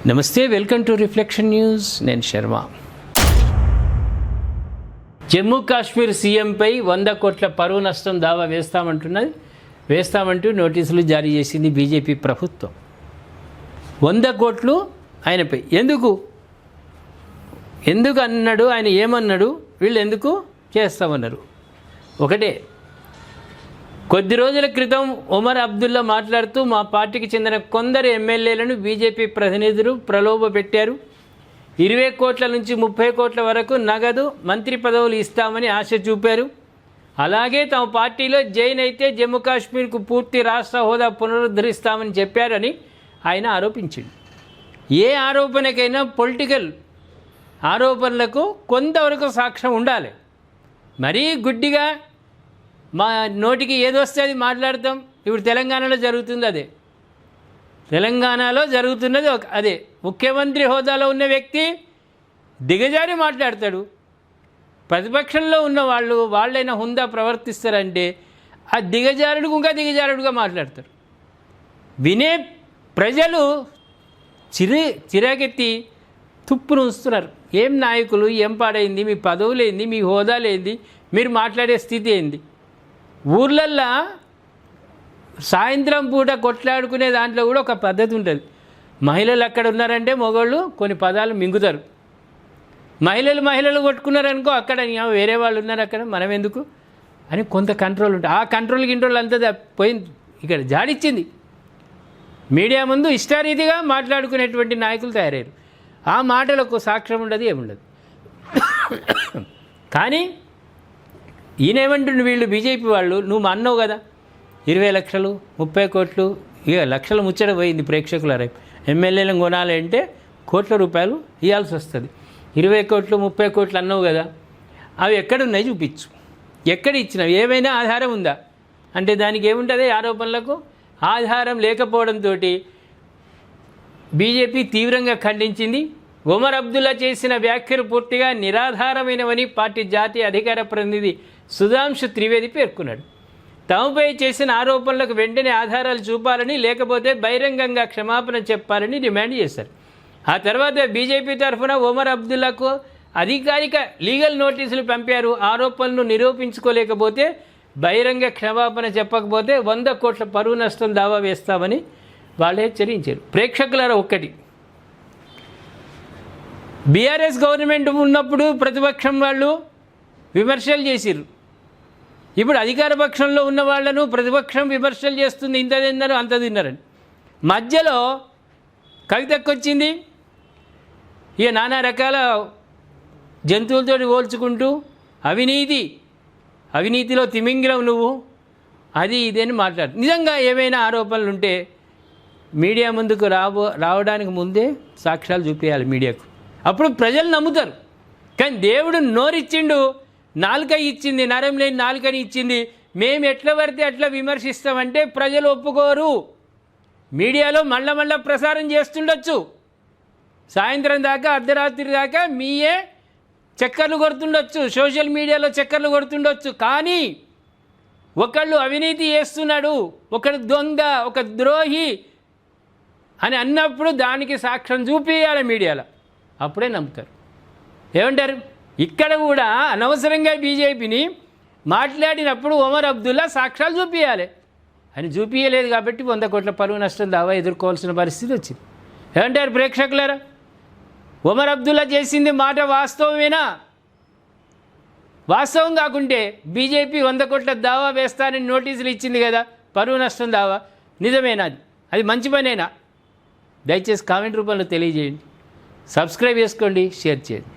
నమస్తే, welcome to reflection news. నేను శర్మ. జమ్మూ కాశ్మీర్ సీఎంపై 100 కోట్ల పరువు నష్టం దావా వేస్తామంటూ నోటీసులు జారీ చేసింది బీజేపీ ప్రభుత్వం. 100 కోట్లు ఆయనపై ఎందుకు అన్నాడు? ఆయన ఏమన్నాడు? వీళ్ళు ఎందుకు చేస్తామన్నారు? ఒకటే, కొద్ది రోజుల క్రితం ఒమర్ అబ్దుల్లా మాట్లాడుతూ మా పార్టీకి చెందిన కొందరు ఎమ్మెల్యేలను బీజేపీ ప్రతినిధులు ప్రలోభపెట్టారు. 20 కోట్ల నుంచి 30 కోట్ల వరకు నగదు మంత్రి పదవులు ఇస్తామని ఆశ చూపారు. అలాగే తమ పార్టీలో జైన్ అయితే జమ్మూ కాశ్మీర్కు పూర్తి రాష్ట్ర హోదా పునరుద్ధరిస్తామని చెప్పారని ఆయన ఆరోపించాడు. ఏ ఆరోపణకైనా పొలిటికల్ ఆరోపణలకు కొంతవరకు సాక్ష్యం ఉండాలి. మరీ గుడ్డిగా మా నోటికి ఏదొస్తే అది మాట్లాడతాం. ఇప్పుడు తెలంగాణలో జరుగుతున్నది అదే. ముఖ్యమంత్రి హోదాలో ఉన్న వ్యక్తి దిగజారి మాట్లాడతాడు. ప్రతిపక్షంలో ఉన్న వాళ్ళైనా హుందా ప్రవర్తిస్తారంటే ఆ దిగజారుడు ఇంకా దిగజారుడుగా మాట్లాడతారు. వినే ప్రజలు చిరాకెత్తి తుప్పును ఉంచుతున్నారు. ఏం నాయకులు, ఏం పాడైంది, మీ పదవులేంది, మీ హోదాలేంది, మీరు మాట్లాడే స్థితి ఏంది? ఊర్లల్లో సాయంత్రం పూట కొట్లాడుకునే దాంట్లో కూడా ఒక పద్ధతి ఉంటుంది. మహిళలు అక్కడ ఉన్నారంటే మగవాళ్ళు కొన్ని పదాలు మింగుతారు. మహిళలు కొట్టుకున్నారనుకో, అక్కడ వేరే వాళ్ళు ఉన్నారు, అక్కడ మనం ఎందుకు అని కొంత కంట్రోల్ ఉంటుంది. ఆ కంట్రోల్ అంతా పోయింది. ఇక్కడ జాడిచ్చింది. మీడియా ముందు ఇష్టారీతిగా మాట్లాడుకునేటువంటి నాయకులు తయారయ్యారు. ఆ మాటలకు సాక్ష్యం ఉండదు, ఏముండదు. కానీ ఈయనేమంటుండు, వీళ్ళు బీజేపీ వాళ్ళు, నువ్వు అన్నావు కదా 20 లక్షలు 30 కోట్లు, ఇక లక్షలు ముచ్చట పోయింది ప్రేక్షకుల రేపు. ఎమ్మెల్యేలను కొనాలి అంటే కోట్ల రూపాయలు ఇవ్వాల్సి వస్తుంది. 20 కోట్లు 30 కోట్లు అన్నావు కదా, అవి ఎక్కడున్నాయి చూపించు. ఎక్కడ ఇచ్చినావు? ఏమైనా ఆధారం ఉందా అంటే దానికి ఏముంటుంది? ఆరోపణలకు ఆధారం లేకపోవడంతో బీజేపీ తీవ్రంగా ఖండించింది. ఒమర్ అబ్దుల్లా చేసిన వ్యాఖ్యలు పూర్తిగా నిరాధారమైనవని పార్టీ జాతీయ అధికార ప్రతినిధి సుధాంశు త్రివేది పేర్కొన్నాడు. తమపై చేసిన ఆరోపణలకు వెంటనే ఆధారాలు చూపాలని, లేకపోతే బహిరంగంగా క్షమాపణ చెప్పాలని డిమాండ్ చేశారు. ఆ తర్వాత బీజేపీ తరఫున ఒమర్ అబ్దుల్లాకు అధికారిక లీగల్ నోటీసులు పంపారు. ఆరోపణలు నిరూపించుకోలేకపోతే, బహిరంగ క్షమాపణ చెప్పకపోతే 100 కోట్ల పరువు నష్టం దావా వేస్తామని వాళ్ళే హెచ్చరించారు. ప్రేక్షకులారా, ఒక్కటి, బీఆర్ఎస్ గవర్నమెంట్ ఉన్నప్పుడు ప్రతిపక్షం వాళ్ళు విమర్శలు చేసిర్రు. ఇప్పుడు అధికార పక్షంలో ఉన్న వాళ్ళను ప్రతిపక్షం విమర్శలు చేస్తుంది. ఇంత తిన్నారు అంత తిన్నారని. మధ్యలో కవితకొచ్చింది. ఇక నానా రకాల జంతువులతో పోల్చుకుంటూ అవినీతిలో తిమింగిలం నువ్వు, అది ఇదేని మాట్లాడు. నిజంగా ఏమైనా ఆరోపణలు ఉంటే మీడియా ముందుకు రావడానికి ముందే సాక్ష్యాలు చూపించాలి మీడియాకు. అప్పుడు ప్రజలు నమ్ముతారు. కానీ దేవుడు నోరిచ్చిండు, నాలుక ఇచ్చింది, నరం లేని నాలుకని ఇచ్చింది. మేము ఎట్లా పడితే అట్లా విమర్శిస్తామంటే ప్రజలు ఒప్పుకోరు. మీడియాలో మళ్ళా ప్రసారం చేస్తుండొచ్చు. సాయంత్రం దాకా, అర్ధరాత్రి దాకా మీయే చక్కర్లు కొడుతుండొచ్చు, సోషల్ మీడియాలో చక్కర్లు కొడుతుండొచ్చు. కానీ ఒకళ్ళు అవినీతి చేస్తున్నాడు, ఒకడు దొంగ, ఒక ద్రోహి అని అన్నప్పుడు దానికి సాక్ష్యం చూపించాలి మీడియాలో. అప్పుడే నమ్ముతారు. ఏమంటారు? ఇక్కడ కూడా అనవసరంగా బీజేపీని మాట్లాడినప్పుడు ఒమర్ అబ్దుల్లా సాక్ష్యాలు చూపించాలి అని చూపించలేదు. కాబట్టి 100 కోట్ల పరువు నష్టం దావా ఎదుర్కోవాల్సిన పరిస్థితి వచ్చింది. ఏమంటారు ప్రేక్షకులారా? ఒమర్ అబ్దుల్లా చేసింది మాట వాస్తవమేనా? వాస్తవం కాకుంటే బీజేపీ 100 కోట్ల దావా వేస్తానని నోటీసులు ఇచ్చింది కదా, పరువు నష్టం దావా నిజమేనా? అది మంచి పనేనా? దయచేసి కామెంట్ రూపంలో తెలియజేయండి. సబ్స్క్రైబ్ చేసుకోండి, షేర్ చేయండి.